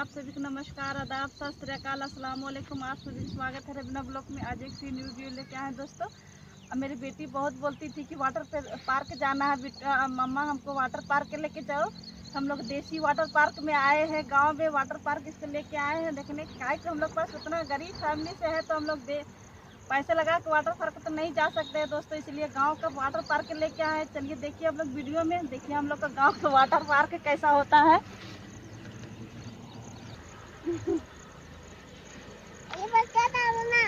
आप सभी को नमस्कार, आदाब, सत श्री अकाल, अस्सलाम वालेकुम। आप सभी का स्वागत है रबीना ब्लॉग में। आज एक न्यू वीडियो लेके आए हैं दोस्तों। अब मेरी बेटी बहुत बोलती थी कि वाटर पार्क जाना है, मम्मा हमको वाटर पार्क लेके जाओ। हम लोग देसी वाटर पार्क में आए हैं, गांव में वाटर पार्क इसको लेके आए हैं देखने। क्या कि हम लोग पास उतना गरीब फैमिली से है तो हम लोग पैसे लगा के वाटर पार्क तो नहीं जा सकते हैं दोस्तों, इसलिए गांव का वाटर पार्क लेके आए हैं। चलिए देखिए हम लोग वीडियो में, देखिए हम लोग का गांव का वाटर पार्क कैसा होता है। ये बस क्या डालो ना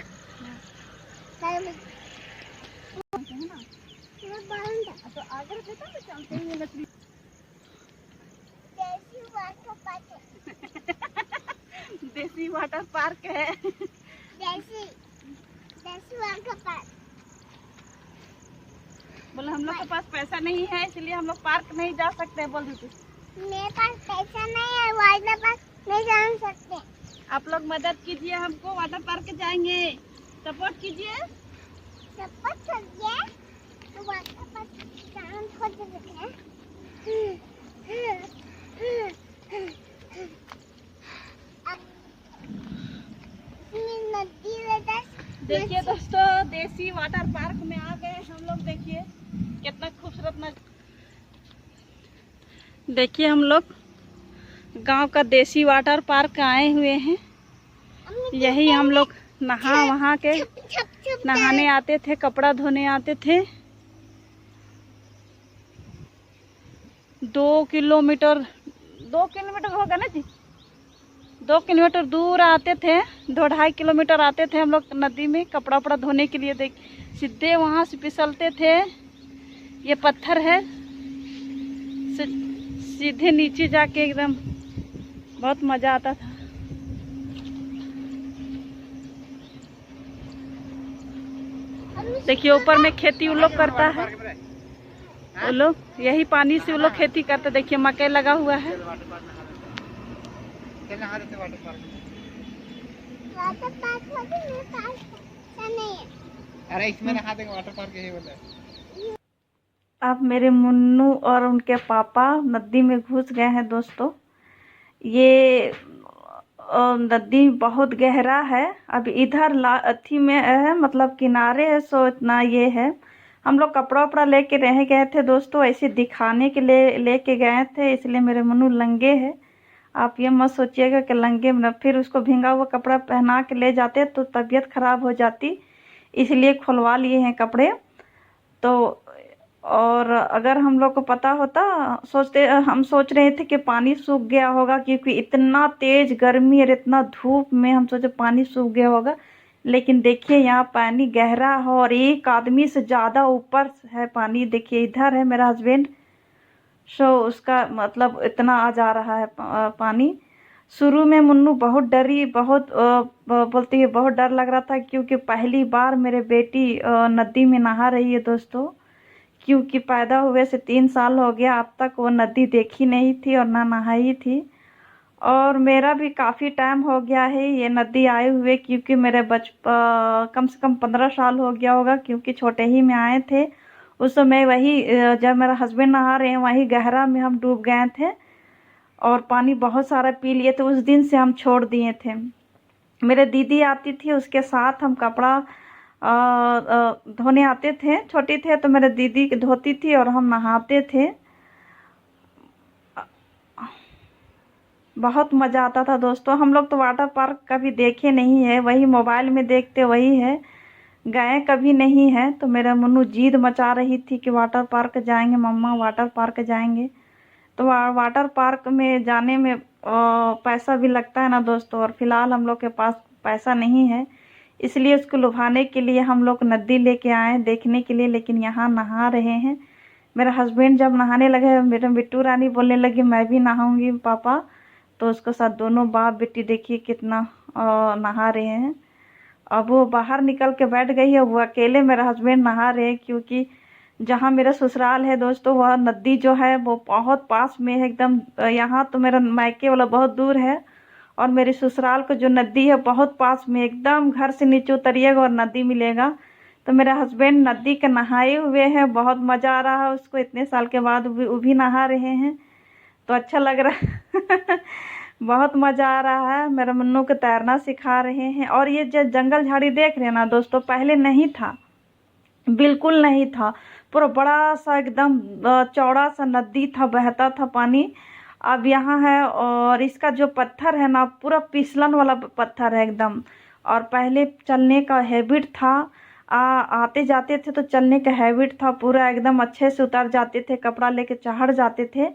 तो आगे देखा तो चलते ही मछली। देसी वाटर पार्क देसी वाटर पार्क है। देसी देसी वाटर पार्क। बोले हम लोग के पास पैसा नहीं है इसलिए हम लोग पार्क नहीं जा सकते। बोल दी मेरे पास पैसा नहीं है, वाटर पार्क नहीं जा सकते। आप लोग मदद कीजिए, हमको वाटर पार्क जाएंगे, सपोर्ट कीजिए। सपोर्ट करिए तो वाटर पार्क जान हो जाएगा। नदी देखिए दोस्तों, देसी वाटर पार्क में आ गए हम लोग। देखिए कितना खूबसूरत नजारा। देखिए हम लोग गांव का देसी वाटर पार्क आए हुए हैं। यही हम लोग वहाँ के नहाने आते थे, कपड़ा धोने आते थे। 2 किलोमीटर होगा ना जी, 2 किलोमीटर दूर आते थे, 2-2.5 किलोमीटर आते थे हम लोग नदी में कपड़ा उपड़ा धोने के लिए। देख सीधे वहाँ से फिसलते थे, ये पत्थर है, सीधे नीचे जाके एकदम बहुत मज़ा आता था। देखिए ऊपर में खेती वो लोग करता है, वो लोग यही पानी से वो लोग खेती करते। देखिए मकई लगा हुआ है। वाटर पार्क मेरे पास पैसा नहीं है। अरे इसमें नहा देंगे, वाटर पार्क यही बोला है। अब मेरे मुन्नू और उनके पापा नदी में घुस गए हैं दोस्तों। ये नदी बहुत गहरा है। अब इधर अथी में है, मतलब किनारे है, सो इतना ये है। हम लोग कपड़ा उपड़ा लेके रह गए थे दोस्तों, ऐसे दिखाने के लिए लेके गए थे, इसलिए मेरे मुन्नू लंगे है। आप ये मत सोचिएगा कि लंगे में फिर उसको भींगा हुआ कपड़ा पहना के ले जाते तो तबीयत खराब हो जाती, इसलिए खुलवा लिए हैं कपड़े। तो और अगर हम लोग को पता होता, हम सोच रहे थे कि पानी सूख गया होगा, क्योंकि इतना तेज गर्मी और इतना धूप में हम सोचे पानी सूख गया होगा। लेकिन देखिए यहाँ पानी गहरा है और एक आदमी से ज़्यादा ऊपर है पानी। देखिए इधर है मेरा हस्बैंड, सो उसका मतलब इतना आ जा रहा है पानी। शुरू में मुन्नू बहुत डरी, बहुत बोलती है बहुत डर लग रहा था, क्योंकि पहली बार मेरे बेटी नदी में नहा रही है दोस्तों। क्योंकि पैदा हुए से 3 साल हो गया, अब तक वो नदी देखी नहीं थी और ना नहाई थी। और मेरा भी काफ़ी टाइम हो गया है ये नदी आए हुए, क्योंकि मेरे कम से कम 15 साल हो गया होगा, क्योंकि छोटे ही में आए थे। उस समय वही जब मेरा हस्बैंड नहा रहे हैं वही गहरा में हम डूब गए थे और पानी बहुत सारा पी लिए थे। उस दिन से हम छोड़ दिए थे। मेरे दीदी आती थी, उसके साथ हम कपड़ा धोने आते थे। छोटी थे तो मेरे दीदी धोती थी और हम नहाते थे। बहुत मज़ा आता था दोस्तों। हम लोग तो वाटर पार्क कभी देखे नहीं है, वही मोबाइल में देखते वही है, गए कभी नहीं है। तो मेरा मुन्नू जिद मचा रही थी कि वाटर पार्क जाएंगे मम्मा, वाटर पार्क जाएंगे। तो वाटर पार्क में जाने में पैसा भी लगता है ना दोस्तों, और फिलहाल हम लोग के पास पैसा नहीं है, इसलिए उसको लुभाने के लिए हम लोग नदी लेके आए देखने के लिए। लेकिन यहाँ नहा रहे हैं। मेरा हस्बैंड जब नहाने लगे, मेरे बिट्टू रानी बोलने लगी मैं भी नहाऊंगी पापा, तो उसके साथ दोनों बाप बेटी देखिए कितना नहा रहे हैं। अब वो बाहर निकल के बैठ गई है, वो अकेले मेरा हस्बैंड नहा रहे हैं, क्योंकि जहाँ मेरा ससुराल है दोस्तों वह नदी जो है वो बहुत पास में है एकदम। यहाँ तो मेरा मायके वाला बहुत दूर है और मेरे ससुराल को जो नदी है बहुत पास में, एकदम घर से नीचे उतरिएगा और नदी मिलेगा। तो मेरा हस्बैंड नदी के नहाए हुए हैं, बहुत मज़ा आ रहा है उसको, इतने साल के बाद वो भी नहा रहे हैं तो अच्छा लग रहा है। बहुत मज़ा आ रहा है। मेरे मुन्नू को तैरना सिखा रहे हैं। और ये जो जंगल झाड़ी देख रहे हैं ना दोस्तों, पहले नहीं था, बिल्कुल नहीं था। पूरा बड़ा सा एकदम चौड़ा सा नदी था, बहता था पानी। अब यहाँ है। और इसका जो पत्थर है ना, पूरा फिसलन वाला पत्थर है एकदम। और पहले चलने का हैबिट था, आते जाते थे तो चलने का हैबिट था पूरा, एकदम अच्छे से उतर जाते थे, कपड़ा लेके चढ़ जाते थे।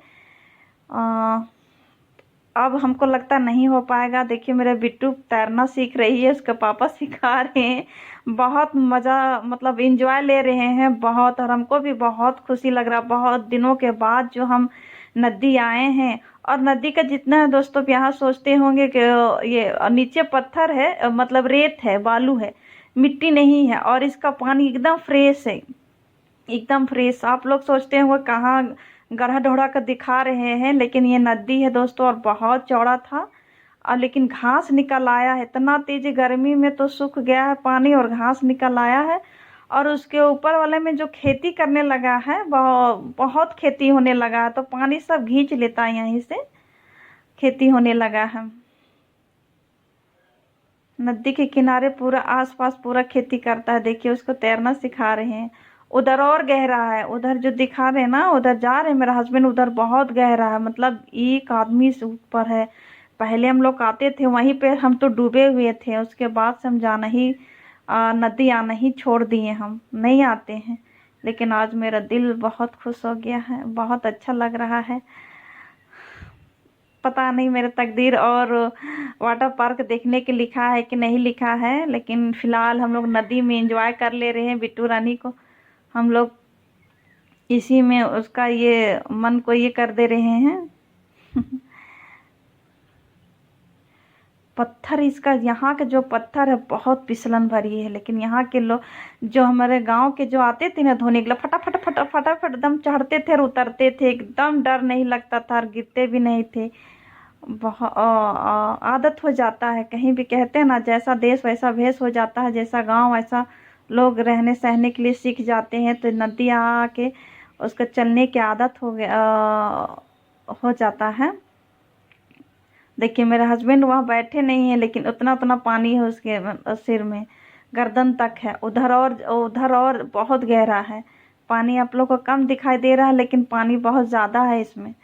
अब हमको लगता नहीं हो पाएगा। देखिए मेरे बिट्टू तैरना सीख रही है, उसके पापा सिखा रहे हैं। बहुत मज़ा, मतलब एंजॉय ले रहे हैं बहुत। और हमको भी बहुत खुशी लग रहा है, बहुत दिनों के बाद जो हम नदी आए हैं। और नदी का जितना है दोस्तों, यहाँ सोचते होंगे कि ये नीचे पत्थर है, मतलब रेत है, बालू है, मिट्टी नहीं है। और इसका पानी एकदम फ्रेश है, एकदम फ्रेश। आप लोग सोचते होंगे कहाँ गड्ढा ढोढ़ा का दिखा रहे हैं, लेकिन ये नदी है दोस्तों। और बहुत चौड़ा था। और लेकिन घास निकल आया है, इतना तेज गर्मी में तो सूख गया है पानी, और घास निकल आया है। और उसके ऊपर वाले में जो खेती करने लगा है, बहुत खेती होने लगा है, तो पानी सब खींच लेता है, यहीं से खेती होने लगा है। नदी के किनारे पूरा आसपास पूरा खेती करता है। देखिए उसको तैरना सिखा रहे हैं। उधर और गहरा है, उधर जो दिखा रहे हैं ना, उधर जा रहे हैं मेरा हस्बैंड, उधर बहुत गहरा है, मतलब एक आदमी से ऊपर है। पहले हम लोग आते थे वहीं पे, हम तो डूबे हुए थे। उसके बाद से हम जाना ही, नदी आना ही छोड़ दिए, हम नहीं आते हैं। लेकिन आज मेरा दिल बहुत खुश हो गया है, बहुत अच्छा लग रहा है। पता नहीं मेरे तकदीर और वाटर पार्क देखने के लिखा है कि नहीं लिखा है, लेकिन फ़िलहाल हम लोग नदी में एंजॉय कर ले रहे हैं। बिट्टू रानी को हम लोग इसी में उसका ये मन को ये कर दे रहे हैं। पत्थर इसका, यहाँ के जो पत्थर है बहुत फिसलन भरी है। लेकिन यहाँ के लोग जो हमारे गांव के जो आते थे ना धोने के लिए, फटाफट फटाफट फटाफट एकदम चढ़ते थे और उतरते थे, एकदम डर नहीं लगता था, और गिरते भी नहीं थे। बहुत आदत हो जाता है। कहीं भी कहते हैं ना, जैसा देश वैसा भेष हो जाता है, जैसा गांव वैसा लोग रहने सहने के लिए सीख जाते हैं। तो नदी आके उसका चलने की आदत हो जाता है। देखिए मेरे हस्बैंड वहाँ बैठे नहीं है, लेकिन उतना उतना पानी है उसके सिर में, गर्दन तक है। उधर और बहुत गहरा है पानी। आप लोग को कम दिखाई दे रहा है, लेकिन पानी बहुत ज़्यादा है इसमें।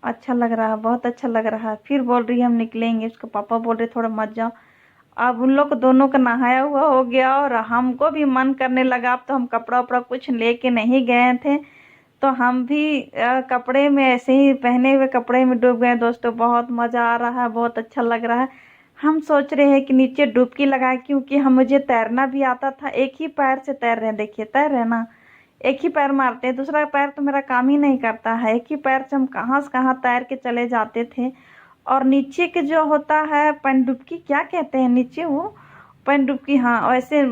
अच्छा लग रहा है, बहुत अच्छा लग रहा है। फिर बोल रही है हम निकलेंगे, उसके पापा बोल रहे थोड़ा मत जाओ। अब उन लोग को दोनों का नहाया हुआ हो गया, और हमको भी मन करने लगा। अब तो हम कपड़ा उपड़ा कुछ लेके नहीं गए थे, तो हम भी कपड़े में ऐसे ही पहने हुए कपड़े में डूब गए दोस्तों। बहुत मज़ा आ रहा है, बहुत अच्छा लग रहा है। हम सोच रहे हैं कि नीचे डुबकी लगाए, क्योंकि मुझे तैरना भी आता था। एक ही पैर से तैर रहे हैं, देखिए तैर रहे ना, एक ही पैर मारते हैं, दूसरा पैर तो मेरा काम ही नहीं करता है। एक ही पैर से हम कहाँ से कहाँ तैर के चले जाते थे। और नीचे के जो होता है पनडुब्की, क्या कहते हैं नीचे वो, पनडुब्की, हाँ, वैसे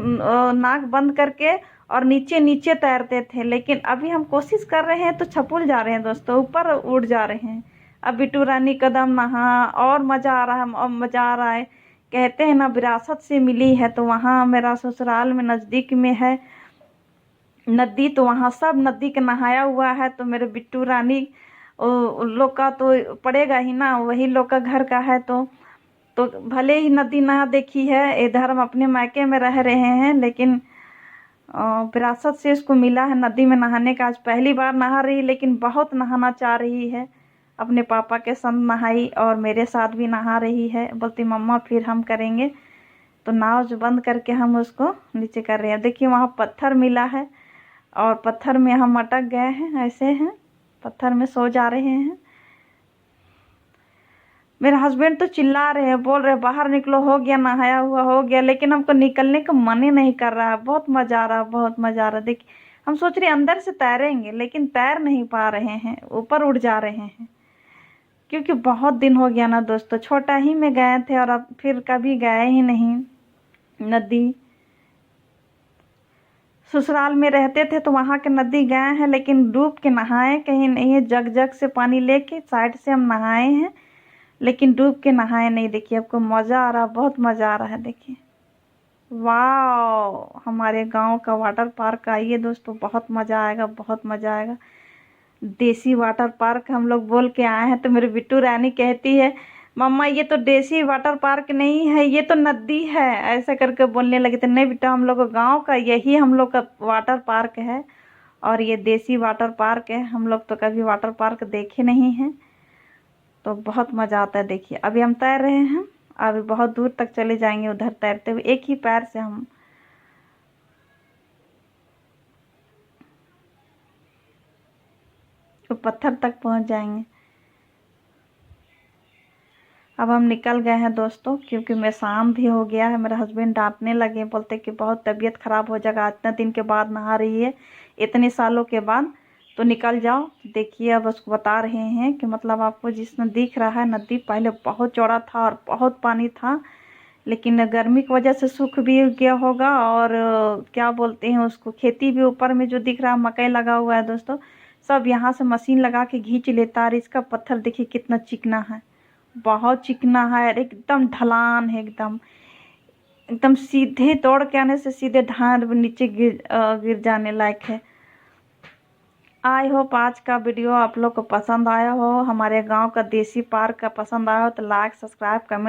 नाक बंद करके और नीचे नीचे तैरते थे। लेकिन अभी हम कोशिश कर रहे हैं तो छपुल जा रहे हैं दोस्तों, ऊपर उड़ जा रहे हैं। अब बिट्टू रानी कदम नहा, और मज़ा आ रहा है, और मज़ा आ रहा है। कहते हैं ना विरासत से मिली है, तो वहाँ मेरा ससुराल में नज़दीक में है नदी, तो वहाँ सब नदी के नहाया हुआ है। तो मेरे बिट्टू रानी उन लोग का तो पड़ेगा ही ना, वही लोग का घर का है। तो भले ही नदी ना देखी है, इधर हम अपने मायके में रह रहे हैं, लेकिन विरासत से इसको मिला है नदी में नहाने का। आज पहली बार नहा रही, लेकिन बहुत नहाना चाह रही है। अपने पापा के संग नहाई और मेरे साथ भी नहा रही है। बोलती मम्मा फिर हम करेंगे। तो नाव जो बंद करके हम उसको नीचे कर रहे हैं। देखिए वहाँ पत्थर मिला है, और पत्थर में हम अटक गए हैं, ऐसे हैं, पत्थर में सो जा रहे हैं। मेरे हस्बैंड तो चिल्ला रहे हैं, बोल रहे बाहर निकलो, हो गया नहाया हुआ हो गया। लेकिन हमको निकलने का मन ही नहीं कर रहा है। बहुत मज़ा आ रहा है, बहुत मज़ा आ रहा है। देखिए हम सोच रहे अंदर से तैरेंगे, लेकिन तैर नहीं पा रहे हैं, ऊपर उड़ जा रहे हैं। क्योंकि बहुत दिन हो गया ना दोस्तों, छोटा ही में गए थे, और अब फिर कभी गए ही नहीं नदी। ससुराल में रहते थे तो वहाँ के नदी गए हैं, लेकिन डूब के नहाए कहीं नहीं है। जग जग से पानी लेके साइड से हम नहाए हैं, लेकिन डूब के नहाए नहीं। देखिए आपको मज़ा आ रहा, बहुत मज़ा आ रहा है। देखिए वाह, हमारे गांव का वाटर पार्क आइए दोस्तों, बहुत मज़ा आएगा, बहुत मज़ा आएगा। देसी वाटर पार्क हम लोग बोल के आए हैं। तो मेरी बिट्टू रानी कहती है मम्मा ये तो देसी वाटर पार्क नहीं है, ये तो नदी है, ऐसा करके बोलने लगे। तो नहीं बेटा, हम लोग गांव का यही हम लोग का वाटर पार्क है और ये देसी वाटर पार्क है। हम लोग तो कभी वाटर पार्क देखे नहीं हैं, तो बहुत मज़ा आता है। देखिए अभी हम तैर रहे हैं, अभी बहुत दूर तक चले जाएंगे उधर तैरते हुए, एक ही पैर से हम तो पत्थर तक पहुंच जाएंगे। अब हम निकल गए हैं दोस्तों, क्योंकि मैं शाम भी हो गया है। मेरे हस्बैंड डांटने लगे, बोलते कि बहुत तबीयत ख़राब हो जाएगा, इतने दिन के बाद नहा रही है, इतने सालों के बाद, तो निकल जाओ। देखिए अब उसको बता रहे हैं कि मतलब आपको जिसमें दिख रहा है नदी पहले बहुत चौड़ा था और बहुत पानी था, लेकिन गर्मी की वजह से सूख भी गया होगा। और क्या बोलते हैं उसको, खेती भी ऊपर में जो दिख रहा है मकई लगा हुआ है दोस्तों, सब यहाँ से मशीन लगा के खींच लेता है। और इसका पत्थर देखिए कितना चिकना है, बहुत चिकना है, एकदम ढलान है, एकदम एकदम सीधे दौड़ के आने से सीधे ढांड नीचे गिर जाने लायक है। आई होप आज का वीडियो आप लोग को पसंद आया हो, हमारे गांव का देसी पार्क का पसंद आया हो तो लाइक सब्सक्राइब कमेंट